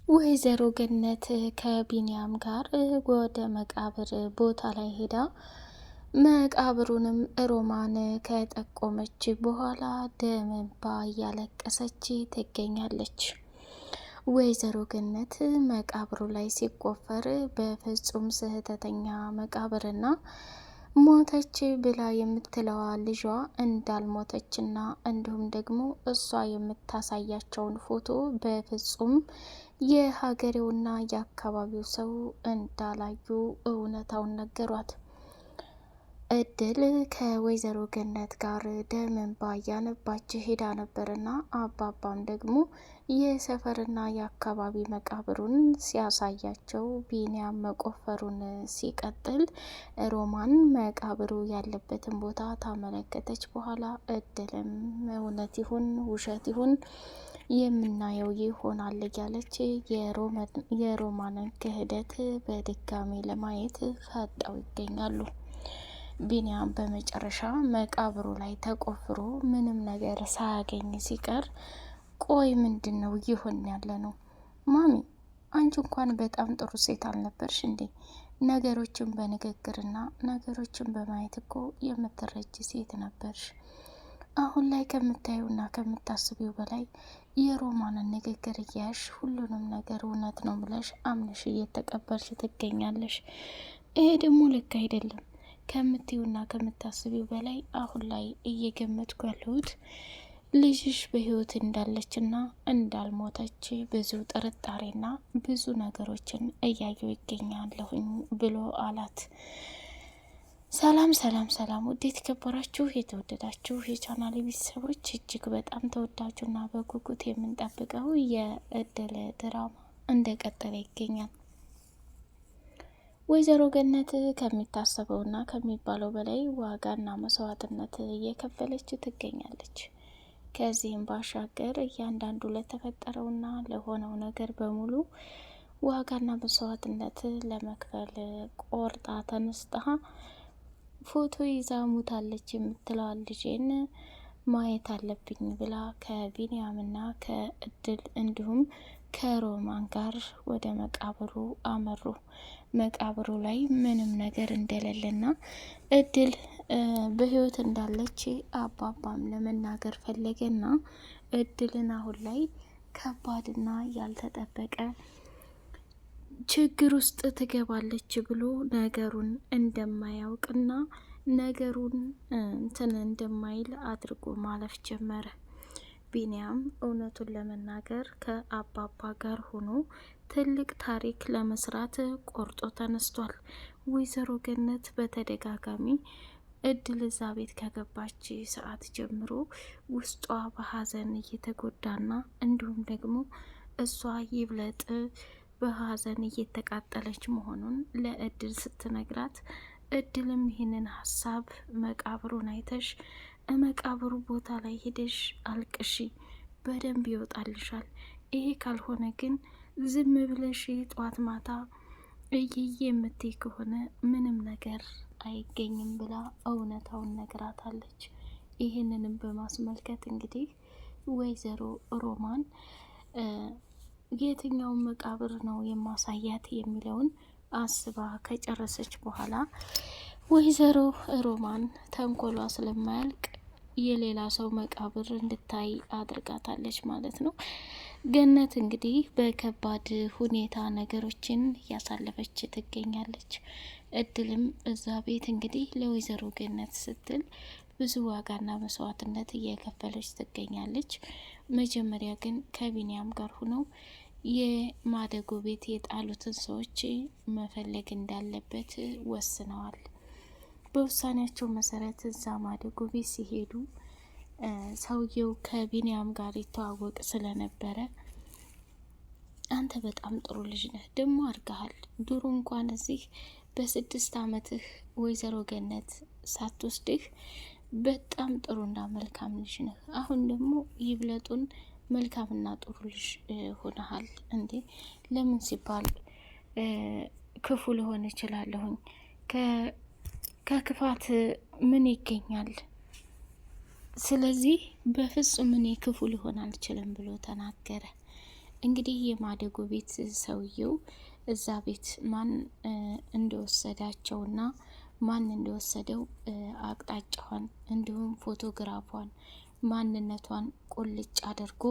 ወይዘሮ ገነት ከቢንያም ጋር ወደ መቃብር ቦታ ላይ ሄዳ መቃብሩንም ሮማን ከጠቆመች በኋላ ደም እንባ እያለቀሰች ትገኛለች። ወይዘሮ ገነት መቃብሩ ላይ ሲቆፈር በፍጹም ስህተተኛ መቃብርና ሞተች ብላ የምትለዋ ልጇ እንዳልሞተችና እንዲሁም ደግሞ እሷ የምታሳያቸውን ፎቶ በፍጹም የሀገሬውና የአካባቢው ሰው እንዳላዩ እውነታውን ነገሯት። እድል ከወይዘሮ ገነት ጋር ደም እንባ እያነባች ሄዳ ነበርና አባባም ደግሞ የሰፈርና የአካባቢ መቃብሩን ሲያሳያቸው ቢንያም መቆፈሩን ሲቀጥል ሮማን መቃብሩ ያለበትን ቦታ ታመለከተች በኋላ እድልም እውነት ይሁን ውሸት ይሁን የምናየው ይሆናል እያለች የሮማንን ክህደት በድጋሚ ለማየት ፈጠው ይገኛሉ። ቢንያም በመጨረሻ መቃብሩ ላይ ተቆፍሮ ምንም ነገር ሳያገኝ ሲቀር ቆይ ምንድን ነው ይሆን ያለ ነው? ማሚ አንቺ እንኳን በጣም ጥሩ ሴት አልነበርሽ እንዴ? ነገሮችን በንግግርና ነገሮችን በማየት እኮ የምትረጅ ሴት ነበርሽ። አሁን ላይ ከምታዩና ከምታስቢው በላይ የሮማንን ንግግር እያያሽ ሁሉንም ነገር እውነት ነው ብለሽ አምነሽ እየተቀበልሽ ትገኛለሽ። ይሄ ደግሞ ልክ አይደለም። ከምትዩና ከምታስቢው በላይ አሁን ላይ እየገመትኩ ያለሁት ልጅሽ በህይወት እንዳለችና እንዳልሞተች ብዙ ጥርጣሬና ብዙ ነገሮችን እያየው ይገኛለሁኝ ብሎ አላት። ሰላም ሰላም ሰላም! ውዴት የተከበራችሁ የተወደዳችሁ የቻናል ቤተሰቦች እጅግ በጣም ተወዳጁና በጉጉት የምንጠብቀው የእድል ድራማ እንደቀጠለ ይገኛል። ወይዘሮ ገነት ከሚታሰበውና ከሚባለው በላይ ዋጋና መስዋዕትነት እየከፈለች ትገኛለች። ከዚህም ባሻገር እያንዳንዱ ለተፈጠረውና ለሆነው ነገር በሙሉ ዋጋና መስዋዕትነት ለመክፈል ቆርጣ ተነስታ ፎቶ ይዛ ሙታለች የምትለዋል ልጄን ማየት አለብኝ ብላ ከቢንያምና ከእድል እንዲሁም ከሮማን ጋር ወደ መቃብሩ አመሩ። መቃብሩ ላይ ምንም ነገር እንደሌለና እድል በህይወት እንዳለች አባባም ለመናገር ፈለገና እድልን አሁን ላይ ከባድና ያልተጠበቀ ችግር ውስጥ ትገባለች ብሎ ነገሩን እንደማያውቅና ነገሩን እንትን እንደማይል አድርጎ ማለፍ ጀመረ። ቢንያም እውነቱን ለመናገር ከአባባ ጋር ሆኖ ትልቅ ታሪክ ለመስራት ቆርጦ ተነስቷል። ወይዘሮ ገነት በተደጋጋሚ እድል እዛ ቤት ከገባች ሰዓት ጀምሮ ውስጧ በሀዘን እየተጎዳና እንዲሁም ደግሞ እሷ ይብለጥ በሀዘን እየተቃጠለች መሆኑን ለእድል ስትነግራት እድልም ይህንን ሀሳብ መቃብሩን አይተሽ መቃብሩ ቦታ ላይ ሄደሽ አልቅሺ፣ በደንብ ይወጣልሻል። ይሄ ካልሆነ ግን ዝም ብለሽ ጧት ማታ እይዬ የምትይ ከሆነ ምንም ነገር አይገኝም ብላ እውነታውን ነግራታለች። ይህንንም በማስመልከት እንግዲህ ወይዘሮ ሮማን የትኛውን መቃብር ነው የማሳያት የሚለውን አስባ ከጨረሰች በኋላ ወይዘሮ ሮማን ተንኮሏ ስለማያልቅ የሌላ ሰው መቃብር እንድታይ አድርጋታለች ማለት ነው። ገነት እንግዲህ በከባድ ሁኔታ ነገሮችን እያሳለፈች ትገኛለች። እድልም እዛ ቤት እንግዲህ ለወይዘሮ ገነት ስትል ብዙ ዋጋና መስዋዕትነት እየከፈለች ትገኛለች። መጀመሪያ ግን ከቢንያም ጋር ሆነው የማደጎ ቤት የጣሉትን ሰዎች መፈለግ እንዳለበት ወስነዋል። በውሳኔያቸው መሰረት እዛ ማደጎ ቤት ሲሄዱ ሰውየው ከቢንያም ጋር ይተዋወቅ ስለነበረ አንተ በጣም ጥሩ ልጅ ነህ፣ ደግሞ አድርገሃል። ድሮ እንኳን እዚህ በ6 አመትህ ወይዘሮ ገነት ሳትወስድህ በጣም ጥሩና መልካም ልጅ ነህ። አሁን ደግሞ ይብለጡን መልካምና ጥሩ ልጅ ሆነሃል። እንዴ ለምን ሲባል ክፉ ልሆን እችላለሁኝ? ከክፋት ምን ይገኛል? ስለዚህ በፍጹም እኔ ክፉ ሊሆን አልችልም ብሎ ተናገረ። እንግዲህ የማደጎ ቤት ሰውየው እዛ ቤት ማን እንደወሰዳቸውና ማን እንደወሰደው አቅጣጫዋን እንዲሁም ፎቶግራፏን ማንነቷን ቁልጭ አድርጎ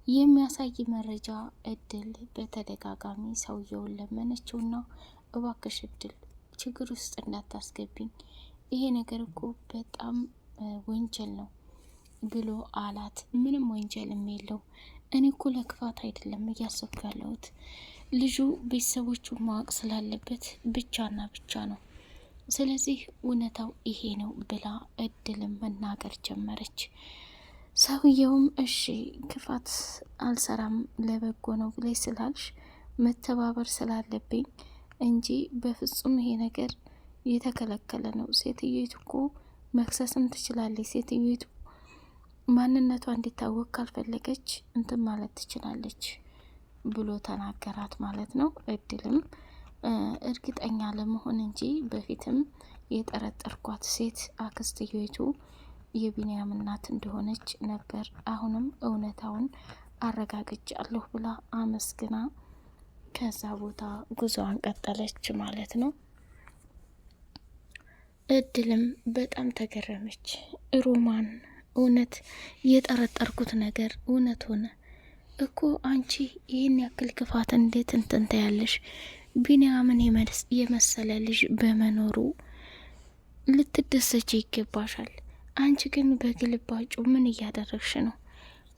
የሚያሳይ መረጃ እድል በተደጋጋሚ ሰውየውን ለመነችውና እባክሽ እድል ችግር ውስጥ እንዳታስገብኝ፣ ይሄ ነገር እኮ በጣም ወንጀል ነው ብሎ አላት። ምንም ወንጀልም የለው፣ እኔ እኮ ለክፋት አይደለም እያሰብኩ ያለሁት ልጁ ቤተሰቦቹ ማወቅ ስላለበት ብቻና ብቻ ነው። ስለዚህ እውነታው ይሄ ነው ብላ እድልም መናገር ጀመረች። ሰውየውም እሺ ክፋት አልሰራም ለበጎ ነው ብለሽ ስላልሽ መተባበር ስላለብኝ እንጂ በፍጹም ይሄ ነገር የተከለከለ ነው። ሴትዮቱ እኮ መክሰስም ትችላለች። ሴትዮቱ ማንነቷ እንዲታወቅ ካልፈለገች እንትን ማለት ትችላለች ብሎ ተናገራት ማለት ነው። እድልም እርግጠኛ ለመሆን እንጂ በፊትም የጠረጠርኳት ሴት አክስትየቱ የቢንያም እናት እንደሆነች ነበር። አሁንም እውነታውን አረጋግጫለሁ ብላ አመስግና ከዛ ቦታ ጉዞዋን ቀጠለች ማለት ነው። እድልም በጣም ተገረመች። ሮማን እውነት የጠረጠርኩት ነገር እውነት ሆነ እኮ። አንቺ ይህን ያክል ክፋት እንዴት እንትን ታያለሽ? ቢንያምን የመሰለ ልጅ በመኖሩ ልትደሰች ይገባሻል። አንቺ ግን በግልባጩ ምን እያደረግሽ ነው?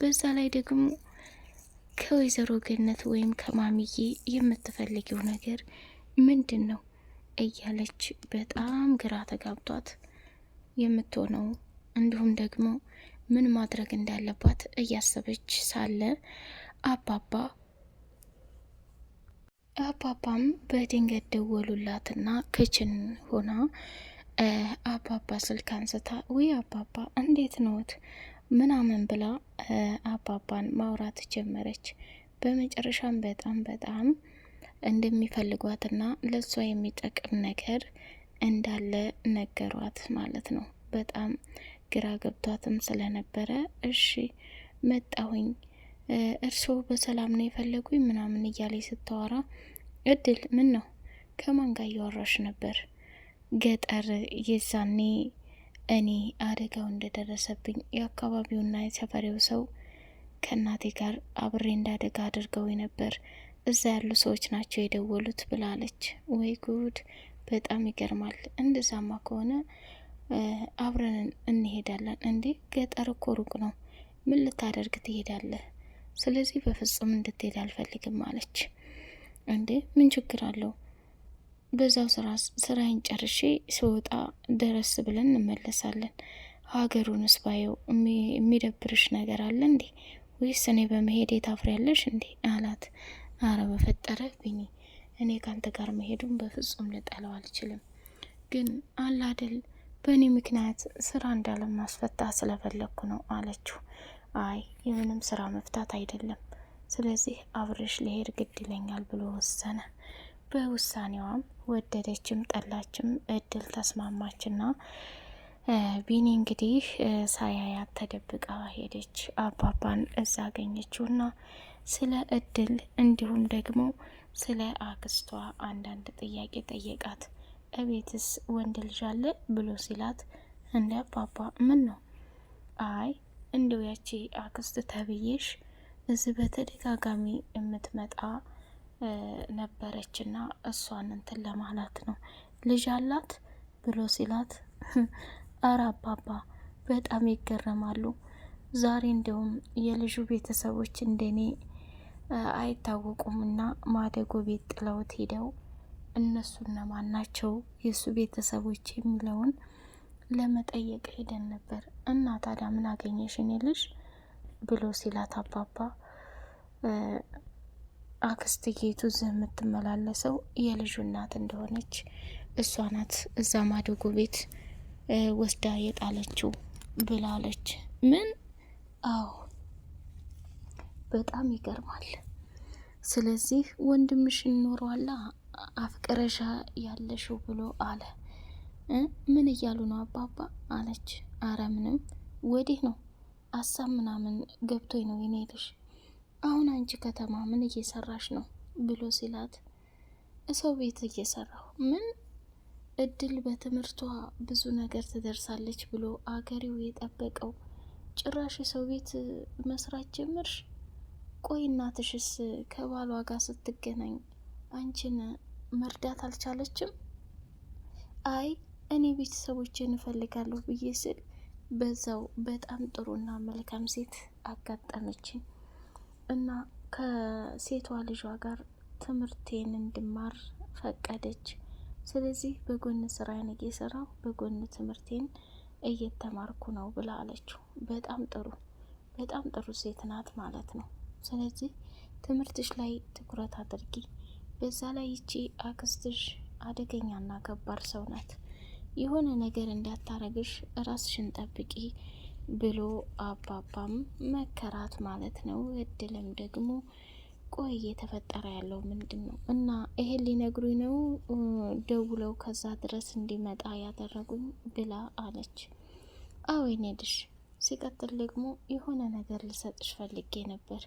በዛ ላይ ደግሞ ከወይዘሮ ገነት ወይም ከማሚዬ የምትፈልጊው ነገር ምንድን ነው እያለች በጣም ግራ ተጋብቷት የምትሆነው እንዲሁም ደግሞ ምን ማድረግ እንዳለባት እያሰበች ሳለ አባባም በድንገት ደወሉላትና ክችን ሆና አባባ ስልክ አንስታ ውይ አባባ እንዴት ነዎት ምናምን ብላ አባባን ማውራት ጀመረች። በመጨረሻም በጣም እንደሚፈልጓትና ለሷ የሚጠቅም ነገር እንዳለ ነገሯት ማለት ነው። በጣም ግራ ገብቷትም ስለነበረ እሺ መጣሁኝ፣ እርስዎ በሰላም ነው የፈለጉኝ ምናምን እያለች ስታወራ እድል ምን ነው ከማን ጋር እያወራሽ ነበር? ገጠር የዛኔ እኔ አደጋው እንደደረሰብኝ የአካባቢውና የሰፈሬው ሰው ከእናቴ ጋር አብሬ እንዳደጋ አድርገው ነበር፣ እዛ ያሉ ሰዎች ናቸው የደወሉት ብላለች። ወይ ጉድ በጣም ይገርማል። እንደዛማ ከሆነ አብረን እንሄዳለን። እንዴ ገጠር እኮ ሩቅ ነው፣ ምን ልታደርግ ትሄዳለህ? ስለዚህ በፍጹም እንድትሄድ አልፈልግም አለች። እንዴ ምን ችግር አለው? በዛው ስራዬን ጨርሼ ስወጣ ደረስ ብለን እንመለሳለን። ሀገሩንስ ባየው የሚደብርሽ ነገር አለ እንዴ? ወይስ እኔ በመሄድ ታፍሪያለሽ እንዴ አላት። አረ በፈጠረ ቢኒ፣ እኔ ካንተ ጋር መሄዱን በፍጹም ልጠላው አልችልም፣ ግን አላደል በእኔ ምክንያት ስራ እንዳለም ማስፈታ ስለፈለግኩ ነው አለችው። አይ የምንም ስራ መፍታት አይደለም፣ ስለዚህ አብረሽ ልሄድ ግድ ይለኛል ብሎ ወሰነ። በውሳኔዋም ወደደችም ጠላችም እድል ተስማማችና ቢኒ እንግዲህ ሳያያት ተደብቃ ሄደች። አባባን እዛ አገኘችውና ስለ እድል እንዲሁም ደግሞ ስለ አክስቷ አንዳንድ ጥያቄ ጠየቃት። እቤትስ ወንድ ልጅ አለ ብሎ ሲላት፣ እንደ አባባ ምን ነው? አይ እንዲው ያቺ አክስት ተብዬሽ እዚህ በተደጋጋሚ የምትመጣ ነበረችና እሷን እንትን ለማለት ነው። ልጅ አላት ብሎ ሲላት፣ አረ አባባ በጣም ይገረማሉ። ዛሬ እንደውም የልጁ ቤተሰቦች እንደኔ አይታወቁምና ማደጎ ቤት ጥለውት ሄደው እነሱ እነማን ናቸው የእሱ ቤተሰቦች የሚለውን ለመጠየቅ ሄደን ነበር። እና ታዲያ ምን አገኘሽ እኔ ልጅ ብሎ ሲላት፣ አባባ አክስትዬቱ እዚህ የምትመላለሰው የልጁ እናት እንደሆነች እሷ ናት እዛ ማደጎ ቤት ወስዳ የጣለችው ብላለች። ምን? አዎ በጣም ይገርማል። ስለዚህ ወንድምሽን ኖሯላ አፍቅረሻ ያለሽው ብሎ አለ። ምን እያሉ ነው አባባ አለች። አረ ምንም ወዲህ ነው ሀሳብ ምናምን ገብቶኝ ነው የኔ ልጅ አሁን አንቺ ከተማ ምን እየሰራሽ ነው ብሎ ሲላት ሰው ቤት እየሰራሁ። ምን እድል በትምህርቷ ብዙ ነገር ትደርሳለች ብሎ አገሬው የጠበቀው ጭራሽ ሰው ቤት መስራት ጀመርሽ? ቆይ እናትሽስ ከባሏ ጋር ስትገናኝ አንቺን መርዳት አልቻለችም? አይ እኔ ቤተሰቦችን እፈልጋለሁ ብዬ ስል በዛው በጣም ጥሩና መልካም ሴት አጋጠመችኝ እና ከሴቷ ልጇ ጋር ትምህርቴን እንድማር ፈቀደች። ስለዚህ በጎን ስራዬን እየሰራሁ በጎን ትምህርቴን እየተማርኩ ነው ብላ አለችው። በጣም ጥሩ ሴት ናት ማለት ነው። ስለዚህ ትምህርትሽ ላይ ትኩረት አድርጊ። በዛ ላይ ይቺ አክስትሽ አደገኛና ከባድ ሰው ናት። የሆነ ነገር እንዳታረግሽ ራስሽን ጠብቂ ብሎ አባባም መከራት ማለት ነው። እድልም ደግሞ ቆይ እየተፈጠረ ያለው ምንድን ነው? እና ይሄን ሊነግሩኝ ነው ደውለው ከዛ ድረስ እንዲመጣ ያደረጉኝ ብላ አለች። አዎ ይኔድሽ። ሲቀጥል ደግሞ የሆነ ነገር ልሰጥሽ ፈልጌ ነበር።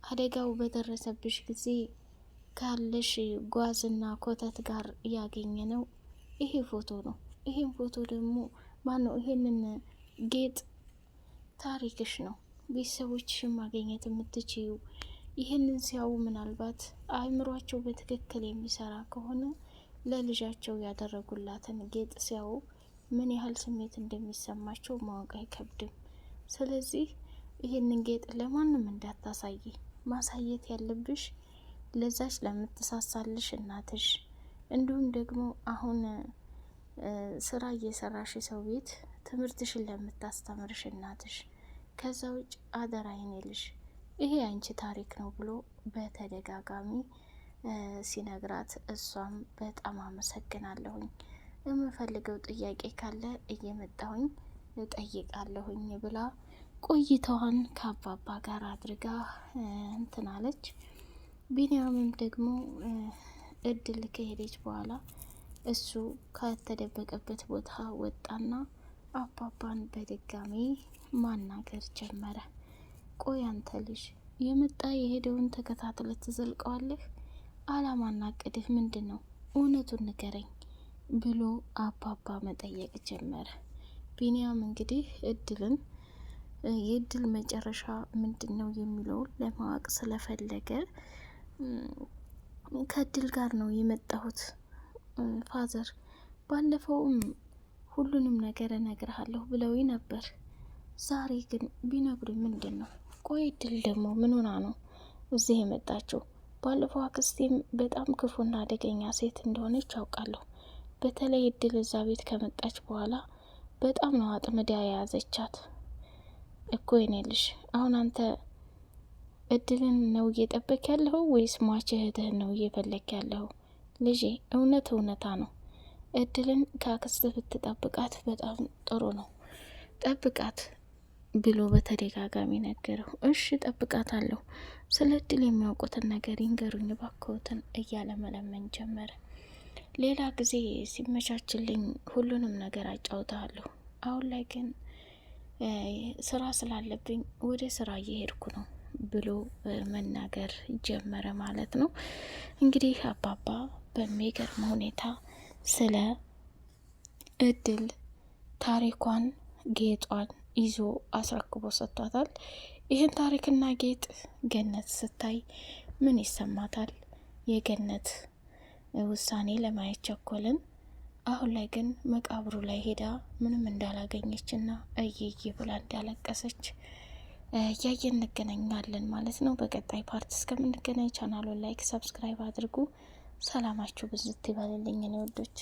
አደጋው በደረሰብሽ ጊዜ ካለሽ ጓዝና ኮተት ጋር ያገኘ ነው ይሄ ፎቶ ነው። ይሄን ፎቶ ደግሞ ማነው ይሄንን ጌጥ ታሪክሽ ነው። ቤተሰቦችሽን ማግኘት የምትችዩ ይህንን ሲያዩ ምናልባት አእምሯቸው በትክክል የሚሰራ ከሆነ ለልጃቸው ያደረጉላትን ጌጥ ሲያዩ ምን ያህል ስሜት እንደሚሰማቸው ማወቅ አይከብድም። ስለዚህ ይህንን ጌጥ ለማንም እንዳታሳይ። ማሳየት ያለብሽ ለዛች ለምትሳሳልሽ እናትሽ፣ እንዲሁም ደግሞ አሁን ስራ እየሰራሽ ሰው ቤት ትምህርትሽን ለምታስተምርሽ እናትሽ። ከዛ ውጭ አደራ ይኔልሽ ይሄ አንቺ ታሪክ ነው ብሎ በተደጋጋሚ ሲነግራት እሷም በጣም አመሰግናለሁኝ፣ የምፈልገው ጥያቄ ካለ እየመጣሁኝ እጠይቃለሁኝ ብላ ቆይታዋን ከአባባ ጋር አድርጋ እንትናለች። ቢንያምም ደግሞ እድል ከሄደች በኋላ እሱ ከተደበቀበት ቦታ ወጣና አባባን በድጋሚ ማናገር ጀመረ። ቆይ አንተ ልጅ የመጣ የሄደውን ተከታትለት ትዘልቀዋለህ? አላማና እቅድህ ምንድን ነው? እውነቱን ንገረኝ ብሎ አባባ መጠየቅ ጀመረ። ቢንያም እንግዲህ እድልን የእድል መጨረሻ ምንድን ነው የሚለውን ለማወቅ ስለፈለገ ከእድል ጋር ነው የመጣሁት ፋዘር፣ ባለፈውም ሁሉንም ነገር እነግርሃለሁ ብለውኝ ነበር። ዛሬ ግን ቢነግሩኝ ምንድን ነው? ቆይ እድል ደግሞ ምን ሆና ነው እዚህ የመጣችው? ባለፈው አክስቴም በጣም ክፉና አደገኛ ሴት እንደሆነች አውቃለሁ። በተለይ እድል እዛ ቤት ከመጣች በኋላ በጣም ነው አጥምዳ የያዘቻት እኮ። ይኔልሽ አሁን አንተ እድልን ነው እየጠበቅ ያለኸው ወይስ ሟች እህትህን ነው እየፈለክ ያለኸው? ልጄ እውነታ ነው። እድልን ከአክስት ብትጠብቃት በጣም ጥሩ ነው። ጠብቃት ብሎ በተደጋጋሚ ነገረው። እሺ ጠብቃት አለሁ። ስለ እድል የሚያውቁትን ነገር ይንገሩኝ ባክዎትን እያለ መለመን ጀመረ። ሌላ ጊዜ ሲመቻችልኝ ሁሉንም ነገር አጫውታለሁ። አሁን ላይ ግን ስራ ስላለብኝ ወደ ስራ እየሄድኩ ነው ብሎ መናገር ጀመረ ማለት ነው። እንግዲህ አባባ በሚገርም ሁኔታ ስለ እድል ታሪኳን ጌጧን ይዞ አስረክቦ ሰጥቷታል። ይህን ታሪክና ጌጥ ገነት ስታይ ምን ይሰማታል? የገነት ውሳኔ ለማየት ቸኮልን። አሁን ላይ ግን መቃብሩ ላይ ሄዳ ምንም እንዳላገኘችና እየዬ ብላ እንዳለቀሰች እያየን እንገናኛለን ማለት ነው። በቀጣይ ፓርት እስከምንገናኝ ቻናሉን ላይክ፣ ሰብስክራይብ አድርጉ። ሰላማችሁ ብዝት ይበልልኝ እኔ ወዶች።